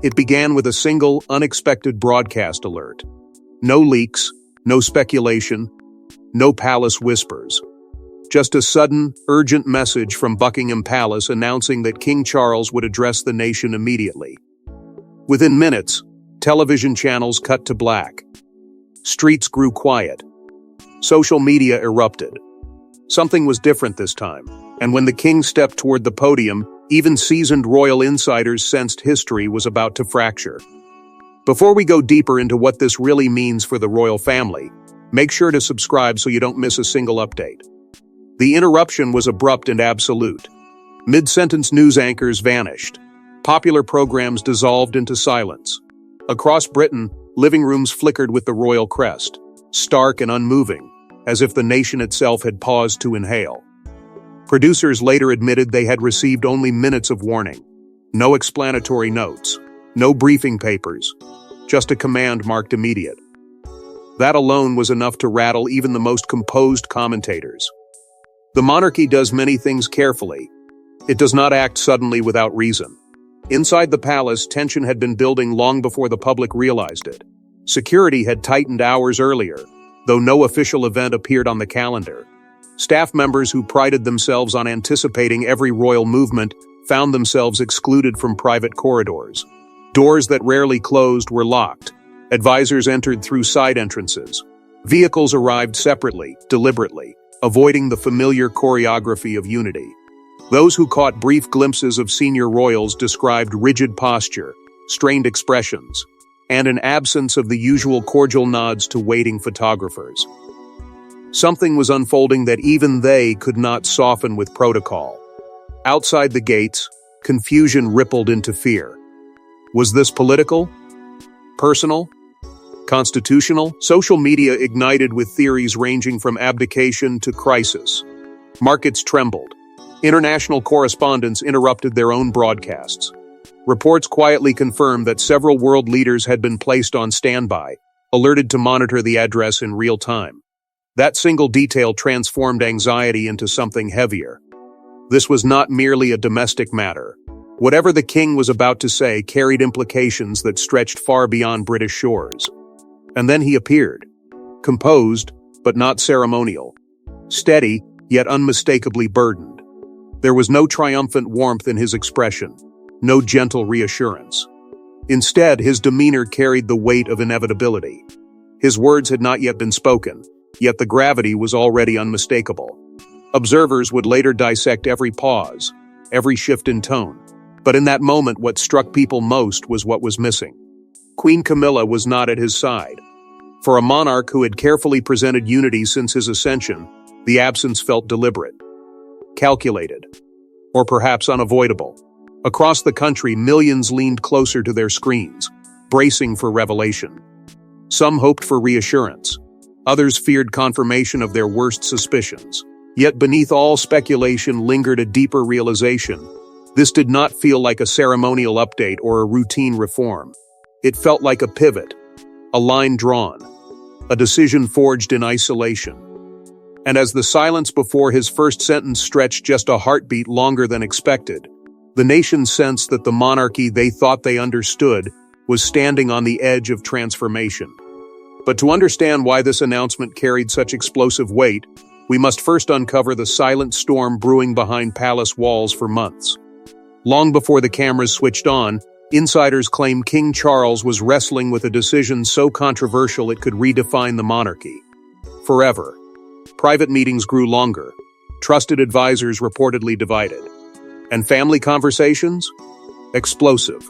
It began with a single, unexpected broadcast alert. No leaks, no speculation, no palace whispers. Just a sudden, urgent message from Buckingham Palace announcing that King Charles would address the nation immediately. Within minutes, television channels cut to black. Streets grew quiet. Social media erupted. Something was different this time, and when the king stepped toward the podium, even seasoned royal insiders sensed history was about to fracture. Before we go deeper into what this really means for the royal family, make sure to subscribe so you don't miss a single update. The interruption was abrupt and absolute. Mid-sentence news anchors vanished. Popular programs dissolved into silence. Across Britain, living rooms flickered with the royal crest, stark and unmoving, as if the nation itself had paused to inhale. Producers later admitted they had received only minutes of warning. No explanatory notes, no briefing papers, just a command marked immediate. That alone was enough to rattle even the most composed commentators. The monarchy does many things carefully. It does not act suddenly without reason. Inside the palace, tension had been building long before the public realized it. Security had tightened hours earlier, though no official event appeared on the calendar. Staff members who prided themselves on anticipating every royal movement found themselves excluded from private corridors. Doors that rarely closed were locked. Advisors entered through side entrances. Vehicles arrived separately, deliberately, avoiding the familiar choreography of unity. Those who caught brief glimpses of senior royals described rigid posture, strained expressions, and an absence of the usual cordial nods to waiting photographers. Something was unfolding that even they could not soften with protocol. Outside the gates, confusion rippled into fear. Was this political? Personal? Constitutional? Social media ignited with theories ranging from abdication to crisis. Markets trembled. International correspondents interrupted their own broadcasts. Reports quietly confirmed that several world leaders had been placed on standby, alerted to monitor the address in real time. That single detail transformed anxiety into something heavier. This was not merely a domestic matter. Whatever the king was about to say carried implications that stretched far beyond British shores. And then he appeared. Composed, but not ceremonial. Steady, yet unmistakably burdened. There was no triumphant warmth in his expression, no gentle reassurance. Instead, his demeanor carried the weight of inevitability. His words had not yet been spoken, yet the gravity was already unmistakable. Observers would later dissect every pause, every shift in tone. But in that moment, what struck people most was what was missing. Queen Camilla was not at his side. For a monarch who had carefully presented unity since his ascension, the absence felt deliberate, calculated, or perhaps unavoidable. Across the country, millions leaned closer to their screens, bracing for revelation. Some hoped for reassurance. Others feared confirmation of their worst suspicions. Yet beneath all speculation lingered a deeper realization. This did not feel like a ceremonial update or a routine reform. It felt like a pivot, a line drawn, a decision forged in isolation. And as the silence before his first sentence stretched just a heartbeat longer than expected, the nation sensed that the monarchy they thought they understood was standing on the edge of transformation. But to understand why this announcement carried such explosive weight, we must first uncover the silent storm brewing behind palace walls for months. Long before the cameras switched on, insiders claim King Charles was wrestling with a decision so controversial it could redefine the monarchy. Forever. Private meetings grew longer. Trusted advisors reportedly divided. And family conversations? Explosive.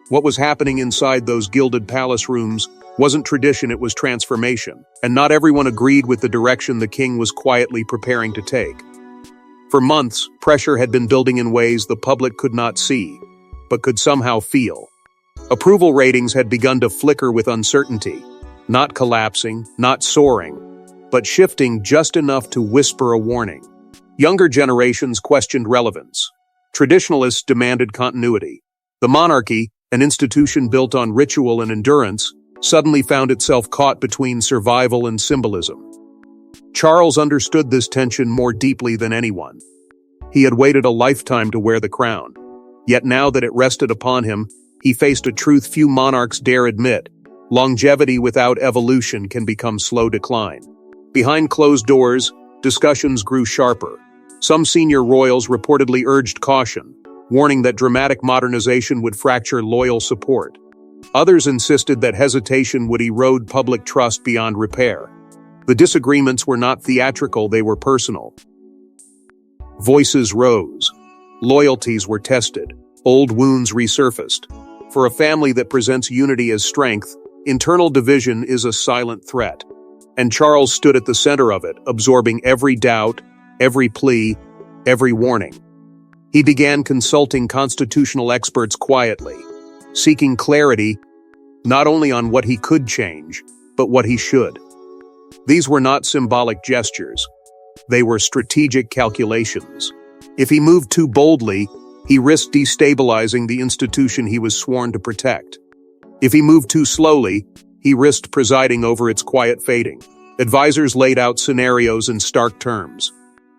What was happening inside those gilded palace rooms wasn't tradition, it was transformation. And not everyone agreed with the direction the king was quietly preparing to take. For months, pressure had been building in ways the public could not see, but could somehow feel. Approval ratings had begun to flicker with uncertainty, not collapsing, not soaring, but shifting just enough to whisper a warning. Younger generations questioned relevance. Traditionalists demanded continuity. The monarchy, an institution built on ritual and endurance, suddenly found itself caught between survival and symbolism. Charles understood this tension more deeply than anyone. He had waited a lifetime to wear the crown. Yet now that it rested upon him, He faced a truth few monarchs dare admit: longevity without evolution can become slow decline. Behind closed doors, discussions grew sharper. Some senior royals reportedly urged caution, warning that dramatic modernization would fracture loyal support. Others insisted that hesitation would erode public trust beyond repair. The disagreements were not theatrical, they were personal. Voices rose. Loyalties were tested. Old wounds resurfaced. For a family that presents unity as strength, internal division is a silent threat. And Charles stood at the center of it, absorbing every doubt, every plea, every warning. He began consulting constitutional experts quietly, seeking clarity not only on what he could change, but what he should. These were not symbolic gestures. They were strategic calculations. If he moved too boldly, he risked destabilizing the institution he was sworn to protect. If he moved too slowly, he risked presiding over its quiet fading. Advisors laid out scenarios in stark terms: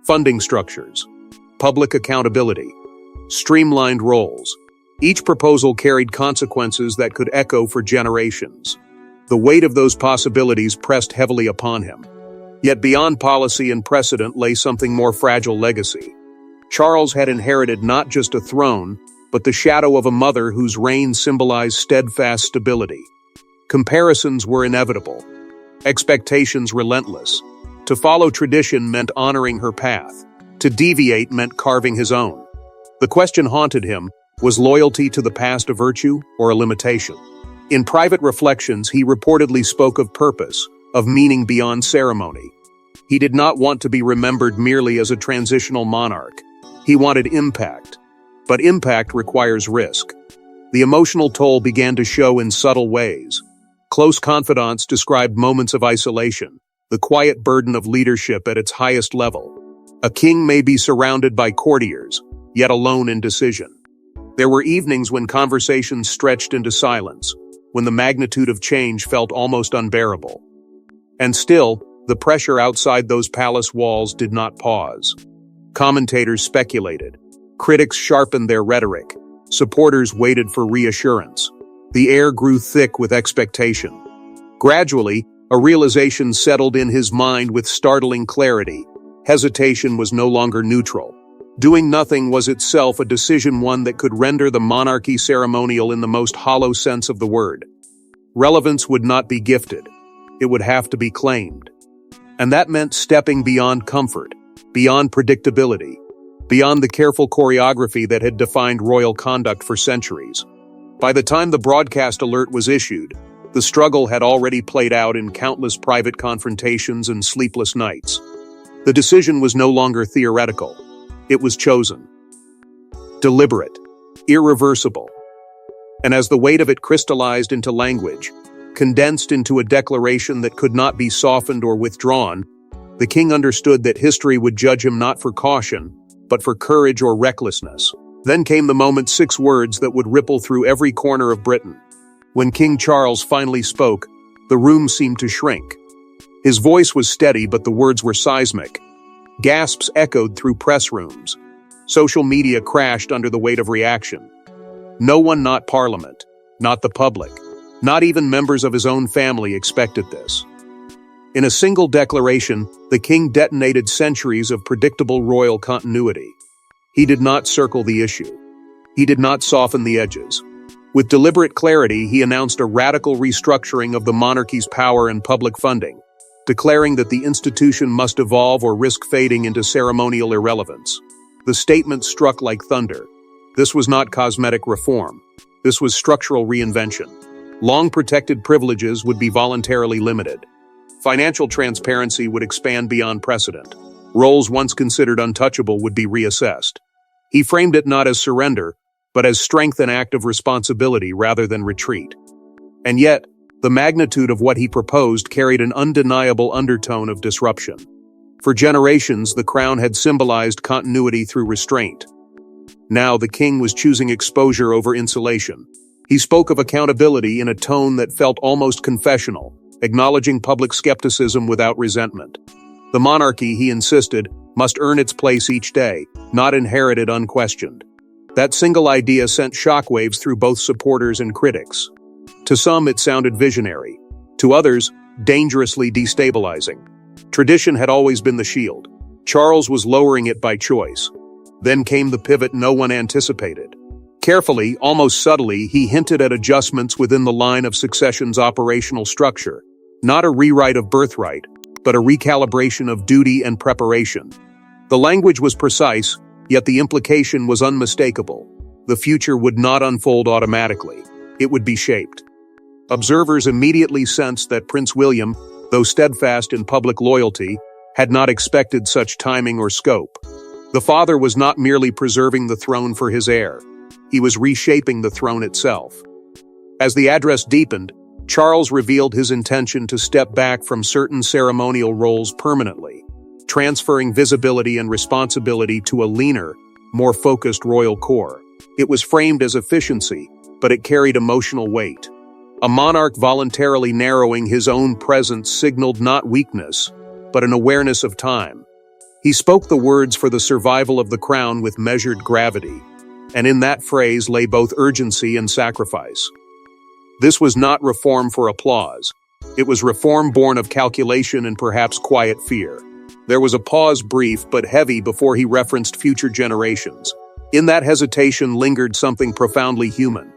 funding structures, public accountability, streamlined roles. Each proposal carried consequences that could echo for generations. The weight of those possibilities pressed heavily upon him. Yet beyond policy and precedent lay something more fragile: legacy. Charles had inherited not just a throne, but the shadow of a mother whose reign symbolized steadfast stability. Comparisons were inevitable. Expectations relentless. To follow tradition meant honoring her path. To deviate meant carving his own. The question haunted him: was loyalty to the past a virtue or a limitation? In private reflections, he reportedly spoke of purpose, of meaning beyond ceremony. He did not want to be remembered merely as a transitional monarch. He wanted impact. But impact requires risk. The emotional toll began to show in subtle ways. Close confidants described moments of isolation, the quiet burden of leadership at its highest level. A king may be surrounded by courtiers, yet alone in decision. There were evenings when conversations stretched into silence, when the magnitude of change felt almost unbearable. And still, the pressure outside those palace walls did not pause. Commentators speculated. Critics sharpened their rhetoric. Supporters waited for reassurance. The air grew thick with expectation. Gradually, a realization settled in his mind with startling clarity. Hesitation was no longer neutral. Doing nothing was itself a decision, one that could render the monarchy ceremonial in the most hollow sense of the word. Relevance would not be gifted. It would have to be claimed. And that meant stepping beyond comfort, beyond predictability, beyond the careful choreography that had defined royal conduct for centuries. By the time the broadcast alert was issued, the struggle had already played out in countless private confrontations and sleepless nights. The decision was no longer theoretical. It was chosen. Deliberate. Irreversible. And as the weight of it crystallized into language, condensed into a declaration that could not be softened or withdrawn, the king understood that history would judge him not for caution, but for courage or recklessness. Then came the moment: 6 words that would ripple through every corner of Britain. When King Charles finally spoke, the room seemed to shrink. His voice was steady, but the words were seismic. Gasps echoed through press rooms. Social media crashed under the weight of reaction. No one, not Parliament, not the public, not even members of his own family, expected this. In a single declaration, the king detonated centuries of predictable royal continuity. He did not circle the issue. He did not soften the edges. With deliberate clarity, he announced a radical restructuring of the monarchy's power and public funding, declaring that the institution must evolve or risk fading into ceremonial irrelevance. The statement struck like thunder. This was not cosmetic reform. This was structural reinvention. Long-protected privileges would be voluntarily limited. Financial transparency would expand beyond precedent. Roles once considered untouchable would be reassessed. He framed it not as surrender, but as strength and act of responsibility rather than retreat. And yet, the magnitude of what he proposed carried an undeniable undertone of disruption. For generations, the crown had symbolized continuity through restraint. Now the king was choosing exposure over insulation. He spoke of accountability in a tone that felt almost confessional, acknowledging public skepticism without resentment. The monarchy, he insisted, must earn its place each day, not inherit it unquestioned. That single idea sent shockwaves through both supporters and critics. To some, it sounded visionary. To others, dangerously destabilizing. Tradition had always been the shield. Charles was lowering it by choice. Then came the pivot no one anticipated. Carefully, almost subtly, he hinted at adjustments within the line of succession's operational structure. Not a rewrite of birthright, but a recalibration of duty and preparation. The language was precise, yet the implication was unmistakable. The future would not unfold automatically. It would be shaped. Observers immediately sensed that Prince William, though steadfast in public loyalty, had not expected such timing or scope. The father was not merely preserving the throne for his heir. He was reshaping the throne itself. As the address deepened, Charles revealed his intention to step back from certain ceremonial roles permanently, transferring visibility and responsibility to a leaner, more focused royal core. It was framed as efficiency, but it carried emotional weight. A monarch voluntarily narrowing his own presence signaled not weakness, but an awareness of time. He spoke the words for the survival of the crown with measured gravity, and in that phrase lay both urgency and sacrifice. This was not reform for applause. It was reform born of calculation and perhaps quiet fear. There was a pause, brief but heavy, before he referenced future generations. In that hesitation lingered something profoundly human.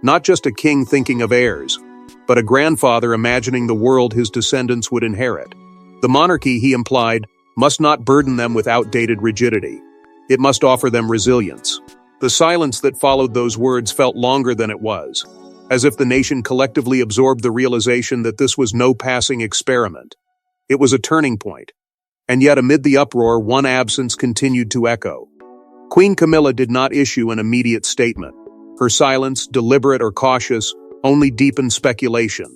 Not just a king thinking of heirs, but a grandfather imagining the world his descendants would inherit. The monarchy, he implied, must not burden them with outdated rigidity. It must offer them resilience. The silence that followed those words felt longer than it was, as if the nation collectively absorbed the realization that this was no passing experiment. It was a turning point. And yet amid the uproar, one absence continued to echo. Queen Camilla did not issue an immediate statement. Her silence, deliberate or cautious, only deepened speculation.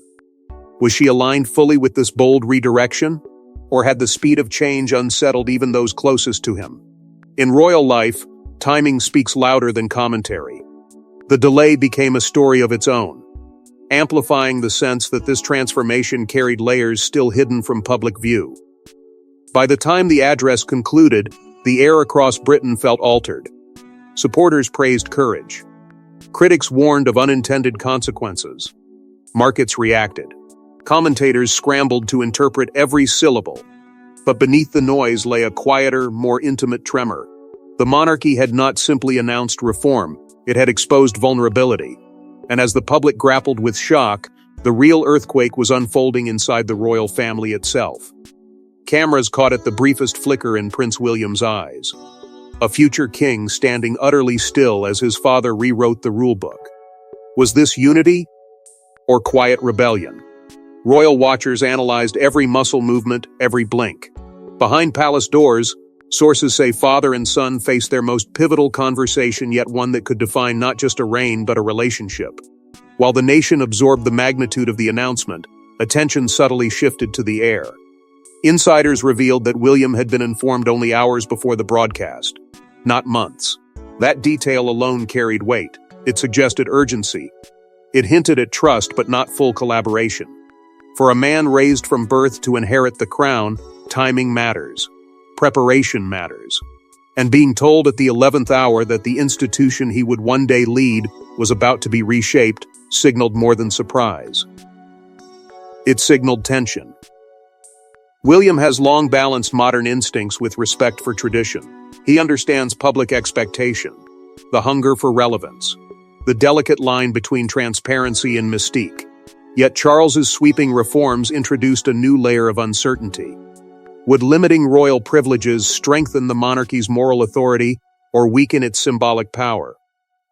Was she aligned fully with this bold redirection? Or had the speed of change unsettled even those closest to him? In royal life, timing speaks louder than commentary. The delay became a story of its own, amplifying the sense that this transformation carried layers still hidden from public view. By the time the address concluded, the air across Britain felt altered. Supporters praised courage. Critics warned of unintended consequences. Markets reacted. Commentators scrambled to interpret every syllable. But beneath the noise lay a quieter, more intimate tremor. The monarchy had not simply announced reform, it had exposed vulnerability. And as the public grappled with shock, the real earthquake was unfolding inside the royal family itself. Cameras caught at the briefest flicker in Prince William's eyes. A future king standing utterly still as his father rewrote the rulebook. Was this unity or quiet rebellion? Royal watchers analyzed every muscle movement, every blink. Behind palace doors, sources say father and son faced their most pivotal conversation, yet one that could define not just a reign but a relationship. While the nation absorbed the magnitude of the announcement, attention subtly shifted to the heir. Insiders revealed that William had been informed only hours before the broadcast, not months. That detail alone carried weight. It suggested urgency. It hinted at trust but not full collaboration. For a man raised from birth to inherit the crown, timing matters. Preparation matters. And being told at the 11th hour that the institution he would one day lead was about to be reshaped signaled more than surprise. It signaled tension. William has long balanced modern instincts with respect for tradition. He understands public expectation, the hunger for relevance, the delicate line between transparency and mystique. Yet Charles's sweeping reforms introduced a new layer of uncertainty. Would limiting royal privileges strengthen the monarchy's moral authority or weaken its symbolic power?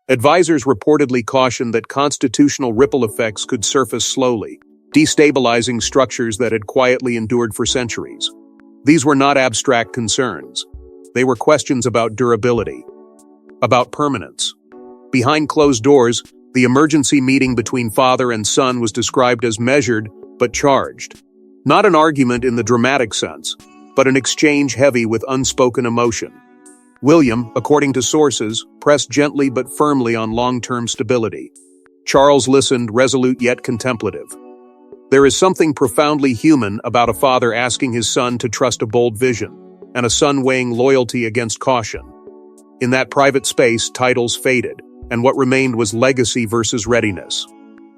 Advisors reportedly cautioned that constitutional ripple effects could surface slowly, destabilizing structures that had quietly endured for centuries. These were not abstract concerns. They were questions about durability, about permanence. Behind closed doors, the emergency meeting between father and son was described as measured but charged. Not an argument in the dramatic sense, but an exchange heavy with unspoken emotion. William, according to sources, pressed gently but firmly on long-term stability. Charles listened, resolute yet contemplative. There is something profoundly human about a father asking his son to trust a bold vision, and a son weighing loyalty against caution. In that private space, titles faded, and what remained was legacy versus readiness.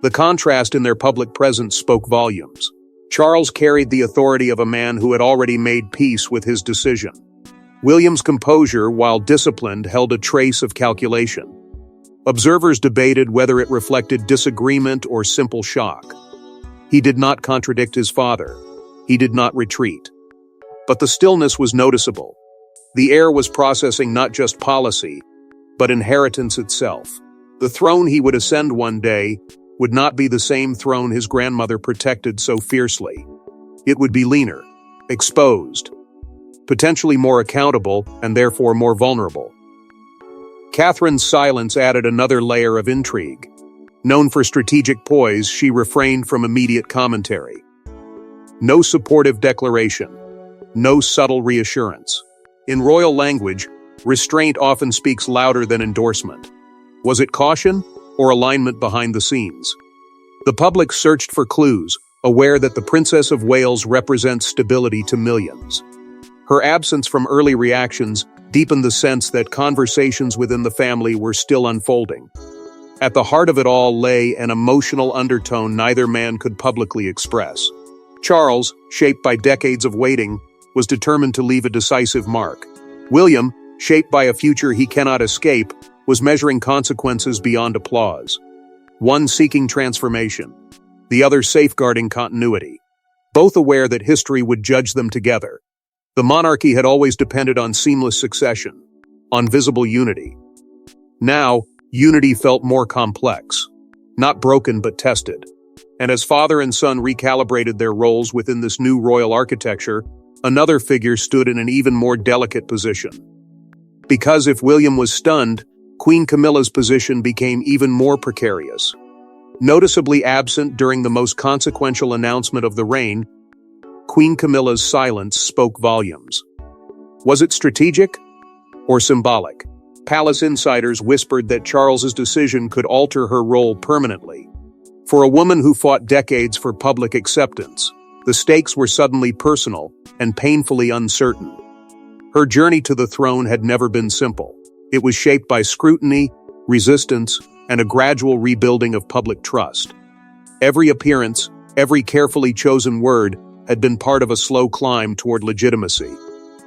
The contrast in their public presence spoke volumes. Charles carried the authority of a man who had already made peace with his decision. William's composure, while disciplined, held a trace of calculation. Observers debated whether it reflected disagreement or simple shock. He did not contradict his father. He did not retreat. But the stillness was noticeable. The heir was processing not just policy, but inheritance itself. The throne he would ascend one day would not be the same throne his grandmother protected so fiercely. It would be leaner, exposed, potentially more accountable, and therefore more vulnerable. Catherine's silence added another layer of intrigue. Known for strategic poise, she refrained from immediate commentary. No supportive declaration, no subtle reassurance. In royal language, restraint often speaks louder than endorsement. Was it caution or alignment behind the scenes? The public searched for clues, aware that the Princess of Wales represents stability to millions. Her absence from early reactions deepened the sense that conversations within the family were still unfolding. At the heart of it all lay an emotional undertone neither man could publicly express. Charles, shaped by decades of waiting, was determined to leave a decisive mark. William, shaped by a future he cannot escape, was measuring consequences beyond applause. One seeking transformation, the other safeguarding continuity. Both aware that history would judge them together. The monarchy had always depended on seamless succession, on visible unity. Now, unity felt more complex, not broken but tested. And as father and son recalibrated their roles within this new royal architecture, another figure stood in an even more delicate position. Because if William was stunned, Queen Camilla's position became even more precarious. Noticeably absent during the most consequential announcement of the reign, Queen Camilla's silence spoke volumes. Was it strategic or symbolic? Palace insiders whispered that Charles's decision could alter her role permanently. For a woman who fought decades for public acceptance, the stakes were suddenly personal and painfully uncertain. Her journey to the throne had never been simple. It was shaped by scrutiny, resistance, and a gradual rebuilding of public trust. Every appearance, every carefully chosen word, had been part of a slow climb toward legitimacy.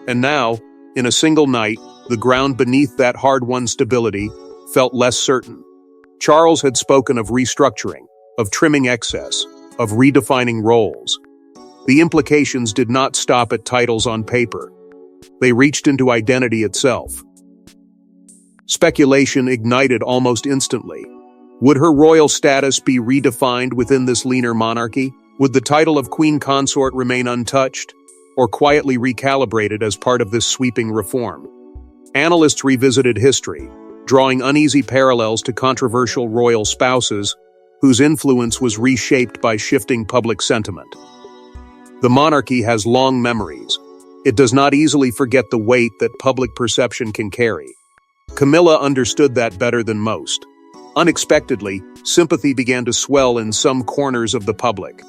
And now, in a single night, the ground beneath that hard-won stability felt less certain. Charles had spoken of restructuring, of trimming excess, of redefining roles. The implications did not stop at titles on paper. They reached into identity itself. Speculation ignited almost instantly. Would her royal status be redefined within this leaner monarchy? Would the title of Queen Consort remain untouched, or quietly recalibrated as part of this sweeping reform? Analysts revisited history, drawing uneasy parallels to controversial royal spouses whose influence was reshaped by shifting public sentiment. The monarchy has long memories. It does not easily forget the weight that public perception can carry. Camilla understood that better than most. Unexpectedly, sympathy began to swell in some corners of the public.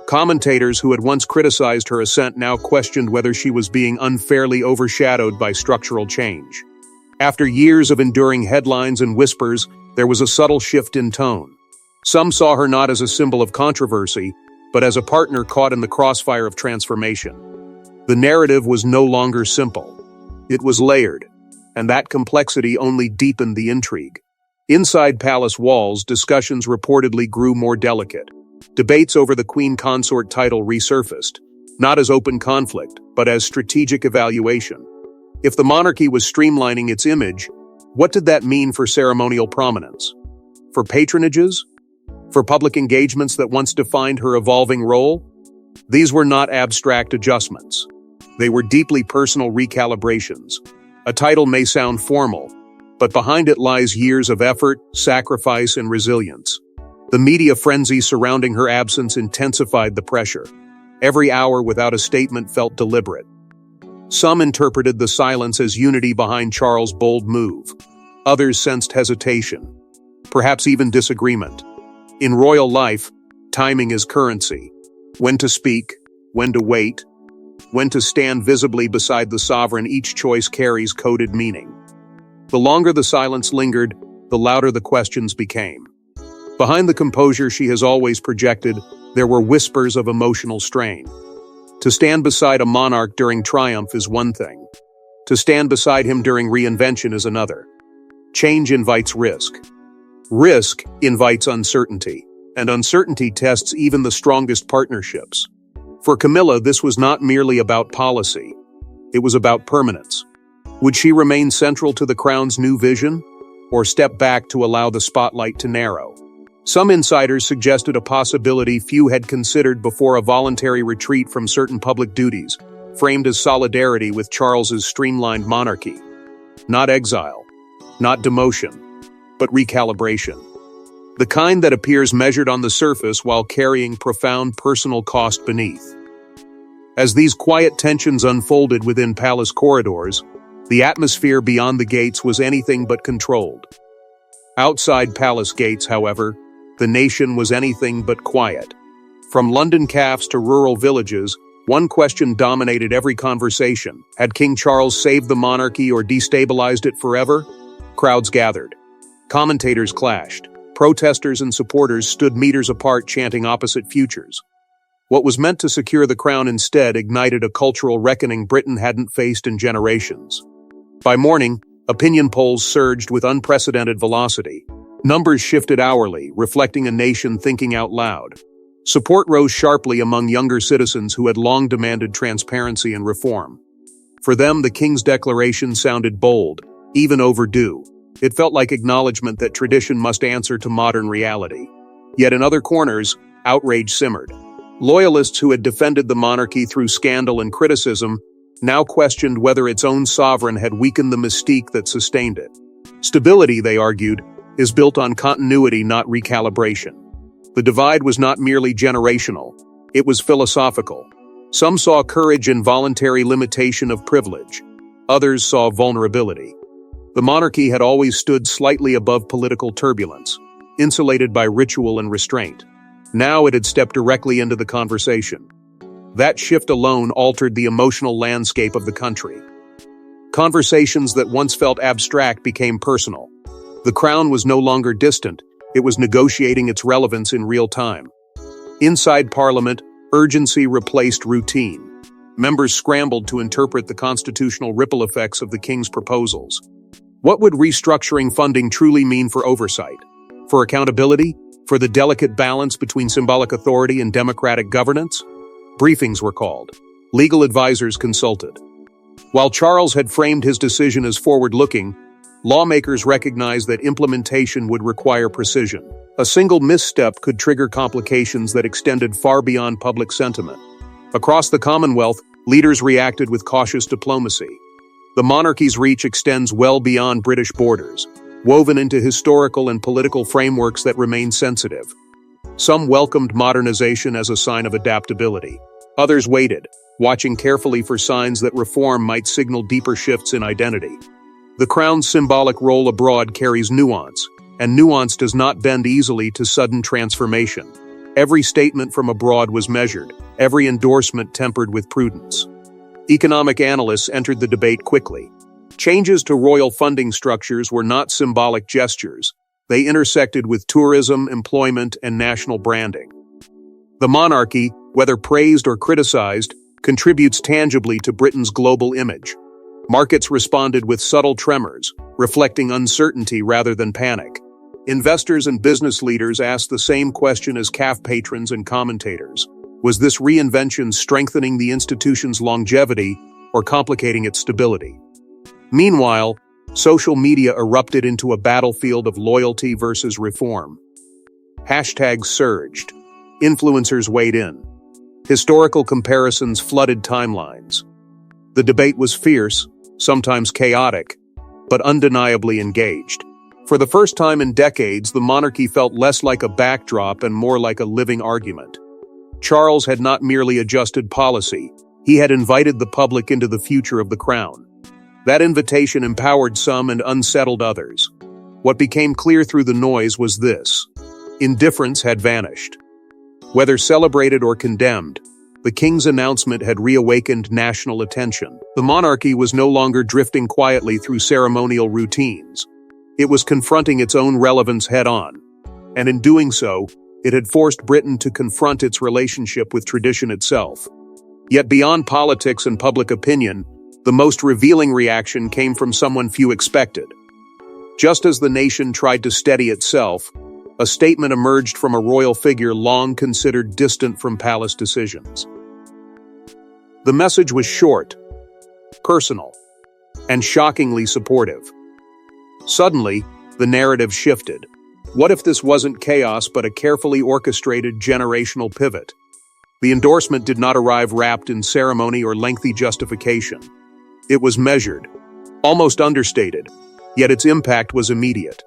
Commentators who had once criticized her ascent now questioned whether she was being unfairly overshadowed by structural change. After years of enduring headlines and whispers, there was a subtle shift in tone. Some saw her not as a symbol of controversy, but as a partner caught in the crossfire of transformation. The narrative was no longer simple. It was layered, and that complexity only deepened the intrigue. Inside palace walls, discussions reportedly grew more delicate. Debates over the Queen Consort title resurfaced, not as open conflict, but as strategic evaluation. If the monarchy was streamlining its image, what did that mean for ceremonial prominence? For patronages? For public engagements that once defined her evolving role? These were not abstract adjustments. They were deeply personal recalibrations. A title may sound formal, but behind it lies years of effort, sacrifice, and resilience. The media frenzy surrounding her absence intensified the pressure. Every hour without a statement felt deliberate. Some interpreted the silence as unity behind Charles' bold move. Others sensed hesitation, perhaps even disagreement. In royal life, timing is currency. When to speak, when to wait, when to stand visibly beside the sovereign, each choice carries coded meaning. The longer the silence lingered, the louder the questions became. Behind the composure she has always projected, there were whispers of emotional strain. To stand beside a monarch during triumph is one thing. To stand beside him during reinvention is another. Change invites risk. Risk invites uncertainty, and uncertainty tests even the strongest partnerships. For Camilla, this was not merely about policy. It was about permanence. Would she remain central to the crown's new vision, or step back to allow the spotlight to narrow? Some insiders suggested a possibility few had considered before: a voluntary retreat from certain public duties, framed as solidarity with Charles's streamlined monarchy. Not exile, not demotion, but recalibration. The kind that appears measured on the surface while carrying profound personal cost beneath. As these quiet tensions unfolded within palace corridors, the atmosphere beyond the gates was anything but controlled. Outside palace gates, however, the nation was anything but quiet. From London cafes to rural villages, one question dominated every conversation: had King Charles saved the monarchy or destabilized it forever? Crowds gathered. Commentators clashed. Protesters and supporters stood meters apart chanting opposite futures. What was meant to secure the crown instead ignited a cultural reckoning Britain hadn't faced in generations. By morning, opinion polls surged with unprecedented velocity. Numbers shifted hourly, reflecting a nation thinking out loud. Support rose sharply among younger citizens who had long demanded transparency and reform. For them, the king's declaration sounded bold, even overdue. It felt like acknowledgement that tradition must answer to modern reality. Yet in other corners, outrage simmered. Loyalists who had defended the monarchy through scandal and criticism now questioned whether its own sovereign had weakened the mystique that sustained it. Stability, they argued, is built on continuity, not recalibration. The divide was not merely generational, it was philosophical. Some saw courage in voluntary limitation of privilege. Others saw vulnerability. The monarchy had always stood slightly above political turbulence, insulated by ritual and restraint. Now it had stepped directly into the conversation. That shift alone altered the emotional landscape of the country. Conversations that once felt abstract became personal. The crown was no longer distant, it was negotiating its relevance in real time. Inside Parliament, urgency replaced routine. Members scrambled to interpret the constitutional ripple effects of the king's proposals. What would restructuring funding truly mean for oversight? For accountability? For the delicate balance between symbolic authority and democratic governance? Briefings were called. Legal advisors consulted. While Charles had framed his decision as forward-looking, lawmakers recognized that implementation would require precision. A single misstep could trigger complications that extended far beyond public sentiment. Across the Commonwealth, leaders reacted with cautious diplomacy. The monarchy's reach extends well beyond British borders, woven into historical and political frameworks that remain sensitive. Some welcomed modernization as a sign of adaptability. Others waited, watching carefully for signs that reform might signal deeper shifts in identity. The crown's symbolic role abroad carries nuance, and nuance does not bend easily to sudden transformation. Every statement from abroad was measured, every endorsement tempered with prudence. Economic analysts entered the debate quickly. Changes to royal funding structures were not symbolic gestures. They intersected with tourism, employment, and national branding. The monarchy, whether praised or criticized, contributes tangibly to Britain's global image. Markets responded with subtle tremors, reflecting uncertainty rather than panic. Investors and business leaders asked the same question as CAF patrons and commentators. Was this reinvention strengthening the institution's longevity or complicating its stability? Meanwhile, social media erupted into a battlefield of loyalty versus reform. Hashtags surged. Influencers weighed in. Historical comparisons flooded timelines. The debate was fierce, sometimes chaotic, but undeniably engaged. For the first time in decades, the monarchy felt less like a backdrop and more like a living argument. Charles had not merely adjusted policy, he had invited the public into the future of the crown. That invitation empowered some and unsettled others. What became clear through the noise was this: indifference had vanished. Whether celebrated or condemned, The king's announcement had reawakened national attention. The monarchy was no longer drifting quietly through ceremonial routines. It was confronting its own relevance head-on. And in doing so, it had forced Britain to confront its relationship with tradition itself. Yet beyond politics and public opinion, the most revealing reaction came from someone few expected. Just as the nation tried to steady itself, a statement emerged from a royal figure long considered distant from palace decisions. The message was short, personal, and shockingly supportive. Suddenly, the narrative shifted. What if this wasn't chaos but a carefully orchestrated generational pivot? The endorsement did not arrive wrapped in ceremony or lengthy justification. It was measured, almost understated, yet its impact was immediate.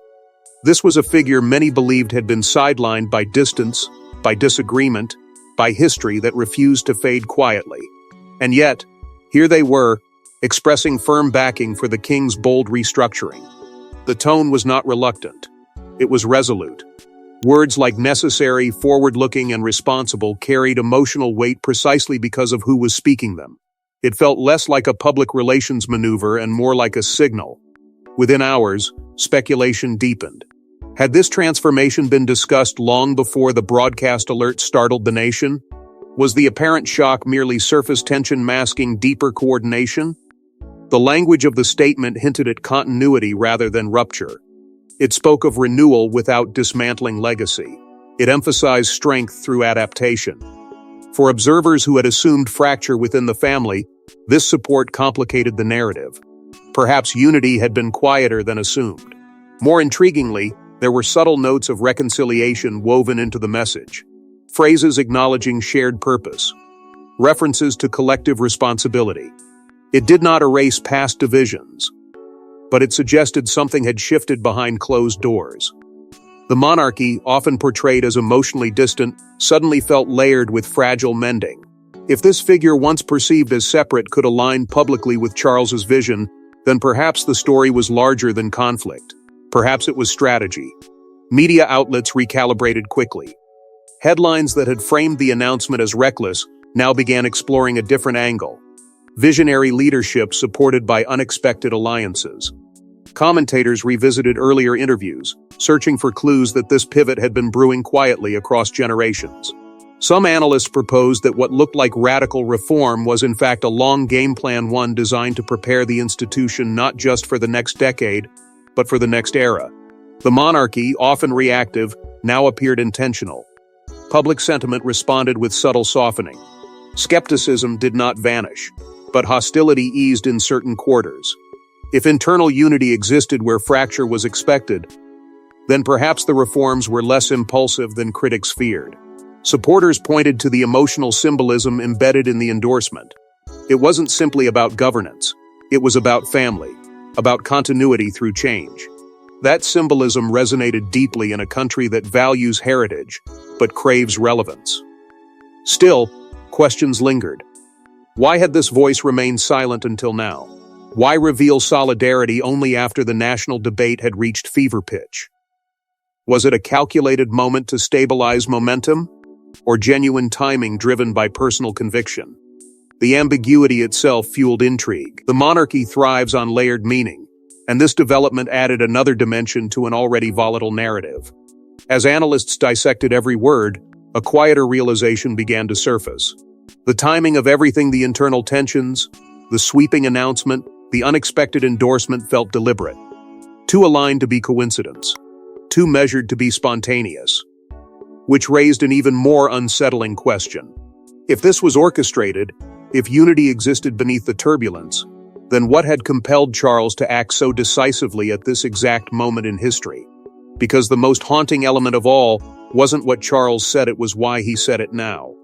This was a figure many believed had been sidelined by distance, by disagreement, by history that refused to fade quietly. And yet, here they were, expressing firm backing for the king's bold restructuring. The tone was not reluctant. It was resolute. Words like necessary, forward-looking, and responsible carried emotional weight precisely because of who was speaking them. It felt less like a public relations maneuver and more like a signal. Within hours, speculation deepened. Had this transformation been discussed long before the broadcast alert startled the nation? Was the apparent shock merely surface tension masking deeper coordination? The language of the statement hinted at continuity rather than rupture. It spoke of renewal without dismantling legacy. It emphasized strength through adaptation. For observers who had assumed fracture within the family, this support complicated the narrative. Perhaps unity had been quieter than assumed. More intriguingly, there were subtle notes of reconciliation woven into the message. Phrases acknowledging shared purpose. References to collective responsibility. It did not erase past divisions, but it suggested something had shifted behind closed doors. The monarchy, often portrayed as emotionally distant, suddenly felt layered with fragile mending. If this figure once perceived as separate could align publicly with Charles's vision, then perhaps the story was larger than conflict. Perhaps it was strategy. Media outlets recalibrated quickly. Headlines that had framed the announcement as reckless now began exploring a different angle. Visionary leadership supported by unexpected alliances. Commentators revisited earlier interviews, searching for clues that this pivot had been brewing quietly across generations. Some analysts proposed that what looked like radical reform was in fact a long game plan, one designed to prepare the institution not just for the next decade, but for the next era. The monarchy, often reactive, now appeared intentional. Public sentiment responded with subtle softening. Skepticism did not vanish, but hostility eased in certain quarters. If internal unity existed where fracture was expected, then perhaps the reforms were less impulsive than critics feared. Supporters pointed to the emotional symbolism embedded in the endorsement. It wasn't simply about governance. It was about family, about continuity through change. That symbolism resonated deeply in a country that values heritage, but craves relevance. Still, questions lingered. Why had this voice remained silent until now? Why reveal solidarity only after the national debate had reached fever pitch? Was it a calculated moment to stabilize momentum, or genuine timing driven by personal conviction? The ambiguity itself fueled intrigue. The monarchy thrives on layered meaning, and this development added another dimension to an already volatile narrative. As analysts dissected every word, a quieter realization began to surface. The timing of everything, the internal tensions, the sweeping announcement, the unexpected endorsement felt deliberate. Too aligned to be coincidence. Too measured to be spontaneous. Which raised an even more unsettling question. If this was orchestrated, if unity existed beneath the turbulence, then what had compelled Charles to act so decisively at this exact moment in history? Because the most haunting element of all wasn't what Charles said, it was why he said it now.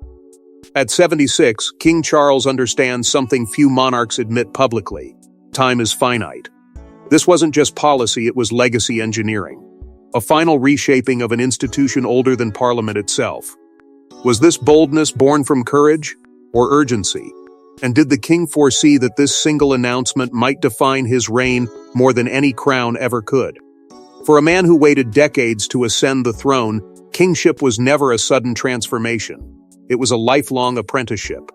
At 76, King Charles understands something few monarchs admit publicly. Time is finite. This wasn't just policy, it was legacy engineering. A final reshaping of an institution older than Parliament itself. Was this boldness born from courage or urgency? And did the king foresee that this single announcement might define his reign more than any crown ever could? For a man who waited decades to ascend the throne, kingship was never a sudden transformation. It was a lifelong apprenticeship.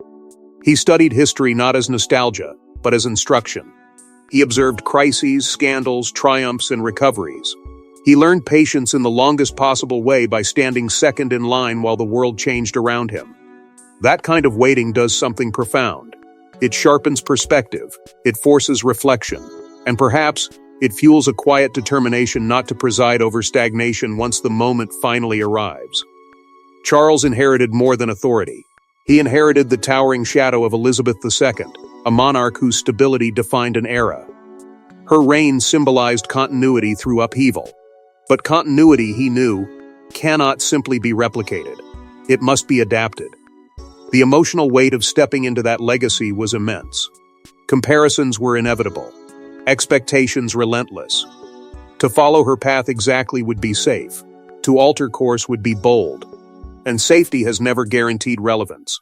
He studied history not as nostalgia, but as instruction. He observed crises, scandals, triumphs, and recoveries. He learned patience in the longest possible way by standing second in line while the world changed around him. That kind of waiting does something profound. It sharpens perspective, it forces reflection, and perhaps it fuels a quiet determination not to preside over stagnation once the moment finally arrives. Charles inherited more than authority. He inherited the towering shadow of Elizabeth II, a monarch whose stability defined an era. Her reign symbolized continuity through upheaval. But continuity, he knew, cannot simply be replicated. It must be adapted. The emotional weight of stepping into that legacy was immense. Comparisons were inevitable. Expectations relentless. To follow her path exactly would be safe. To alter course would be bold. And safety has never guaranteed relevance.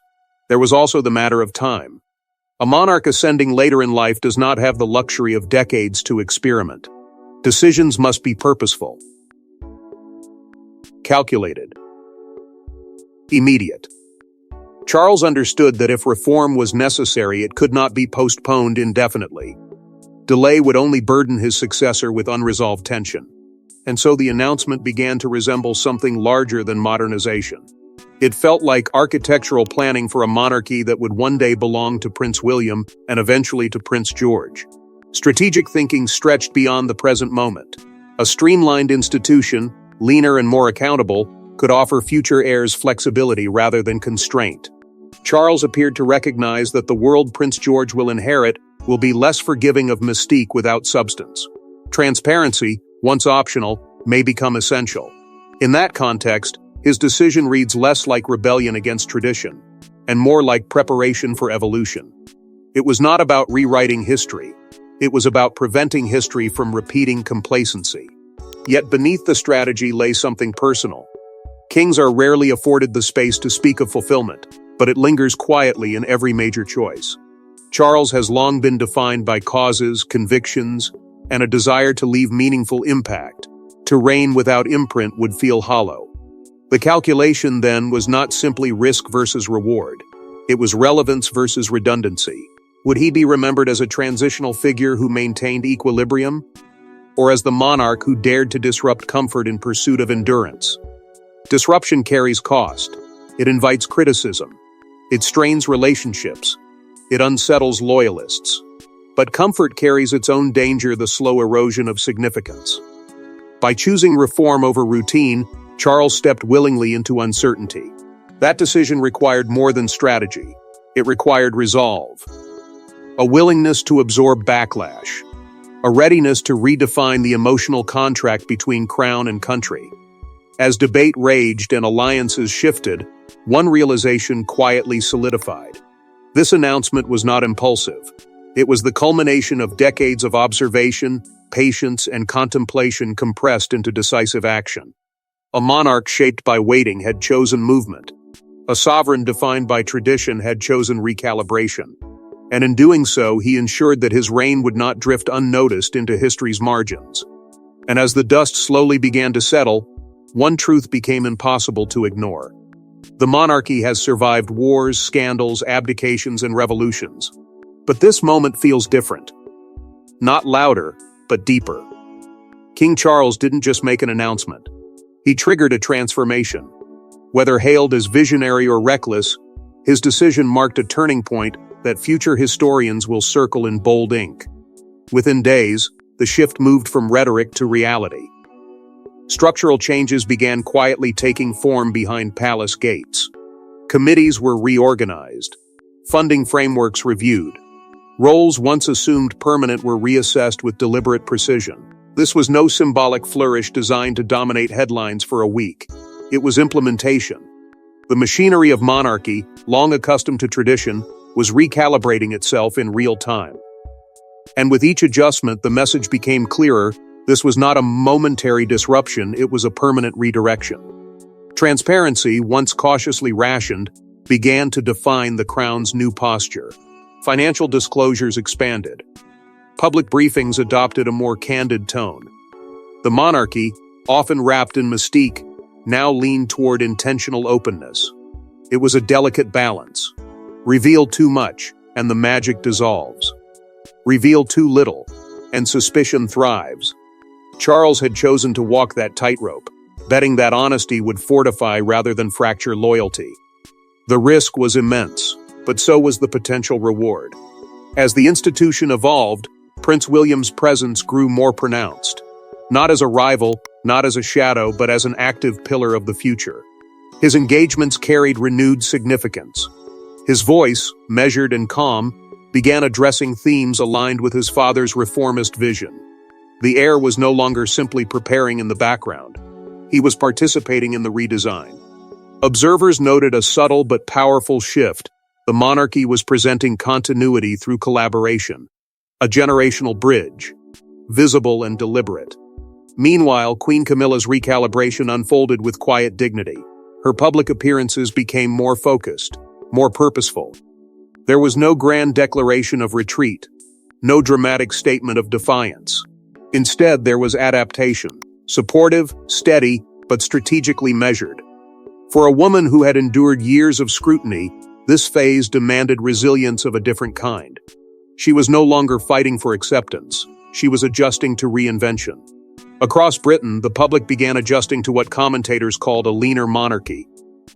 There was also the matter of time. A monarch ascending later in life does not have the luxury of decades to experiment. Decisions must be purposeful, calculated, immediate. Charles understood that if reform was necessary, it could not be postponed indefinitely. Delay would only burden his successor with unresolved tension. And so the announcement began to resemble something larger than modernization. It felt like architectural planning for a monarchy that would one day belong to Prince William and eventually to Prince George. Strategic thinking stretched beyond the present moment. A streamlined institution, leaner and more accountable, could offer future heirs flexibility rather than constraint. Charles appeared to recognize that the world Prince George will inherit will be less forgiving of mystique without substance. Transparency, once optional, may become essential. In that context, his decision reads less like rebellion against tradition, and more like preparation for evolution. It was not about rewriting history. It was about preventing history from repeating complacency. Yet beneath the strategy lay something personal. Kings are rarely afforded the space to speak of fulfillment, but it lingers quietly in every major choice. Charles has long been defined by causes, convictions, and a desire to leave meaningful impact. To reign without imprint would feel hollow. The calculation, then, was not simply risk versus reward. It was relevance versus redundancy. Would he be remembered as a transitional figure who maintained equilibrium, or as the monarch who dared to disrupt comfort in pursuit of endurance? Disruption carries cost. It invites criticism. It strains relationships. It unsettles loyalists. But comfort carries its own danger, the slow erosion of significance. By choosing reform over routine, Charles stepped willingly into uncertainty. That decision required more than strategy. It required resolve. A willingness to absorb backlash. A readiness to redefine the emotional contract between crown and country. As debate raged and alliances shifted, one realization quietly solidified. This announcement was not impulsive. It was the culmination of decades of observation, patience, and contemplation compressed into decisive action. A monarch shaped by waiting had chosen movement. A sovereign defined by tradition had chosen recalibration. And in doing so, he ensured that his reign would not drift unnoticed into history's margins. And as the dust slowly began to settle, one truth became impossible to ignore. The monarchy has survived wars, scandals, abdications, and revolutions. But this moment feels different. Not louder, but deeper. King Charles didn't just make an announcement. He triggered a transformation. Whether hailed as visionary or reckless, his decision marked a turning point that future historians will circle in bold ink. Within days, the shift moved from rhetoric to reality. Structural changes began quietly taking form behind palace gates. Committees were reorganized. Funding frameworks reviewed. Roles once assumed permanent were reassessed with deliberate precision. This was no symbolic flourish designed to dominate headlines for a week. It was implementation. The machinery of monarchy, long accustomed to tradition, was recalibrating itself in real time. And with each adjustment, the message became clearer. This was not a momentary disruption, it was a permanent redirection. Transparency, once cautiously rationed, began to define the crown's new posture. Financial disclosures expanded. Public briefings adopted a more candid tone. The monarchy, often wrapped in mystique, now leaned toward intentional openness. It was a delicate balance. Reveal too much, and the magic dissolves. Reveal too little, and suspicion thrives. Charles had chosen to walk that tightrope, betting that honesty would fortify rather than fracture loyalty. The risk was immense, but so was the potential reward. As the institution evolved, Prince William's presence grew more pronounced. Not as a rival, not as a shadow, but as an active pillar of the future. His engagements carried renewed significance. His voice, measured and calm, began addressing themes aligned with his father's reformist vision. The heir was no longer simply preparing in the background. He was participating in the redesign. Observers noted a subtle but powerful shift. The monarchy was presenting continuity through collaboration, a generational bridge, visible and deliberate. Meanwhile, Queen Camilla's recalibration unfolded with quiet dignity. Her public appearances became more focused, more purposeful. There was no grand declaration of retreat, no dramatic statement of defiance. Instead, there was adaptation, supportive, steady, but strategically measured. For a woman who had endured years of scrutiny, this phase demanded resilience of a different kind. She was no longer fighting for acceptance. She was adjusting to reinvention. Across Britain, the public began adjusting to what commentators called a leaner monarchy.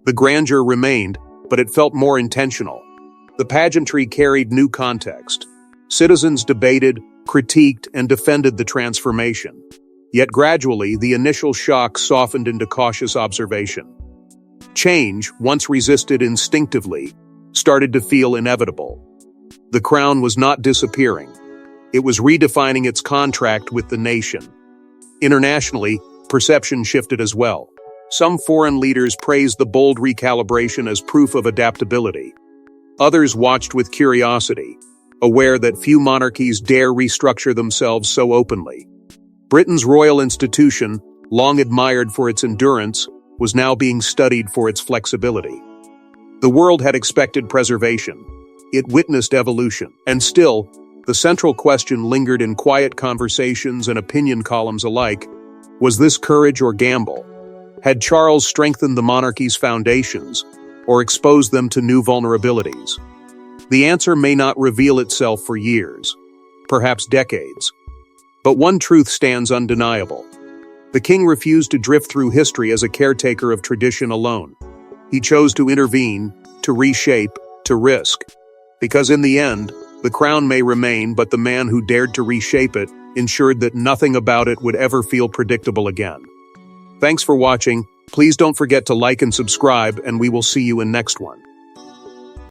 The grandeur remained, but it felt more intentional. The pageantry carried new context. Citizens debated, critiqued, and defended the transformation. Yet gradually, the initial shock softened into cautious observation. Change, once resisted instinctively, started to feel inevitable. The crown was not disappearing. It was redefining its contract with the nation. Internationally, perception shifted as well. Some foreign leaders praised the bold recalibration as proof of adaptability. Others watched with curiosity, aware that few monarchies dare restructure themselves so openly. Britain's royal institution, long admired for its endurance, was now being studied for its flexibility. The world had expected preservation. It witnessed evolution. And still, the central question lingered in quiet conversations and opinion columns alike. Was this courage or gamble? Had Charles strengthened the monarchy's foundations, or exposed them to new vulnerabilities? The answer may not reveal itself for years, perhaps decades. But one truth stands undeniable. The king refused to drift through history as a caretaker of tradition alone. He chose to intervene, to reshape, to risk. Because in the end, the crown may remain, but the man who dared to reshape it ensured that nothing about it would ever feel predictable again. Thanks for watching. Please don't forget to like and subscribe, and we will see you in next one.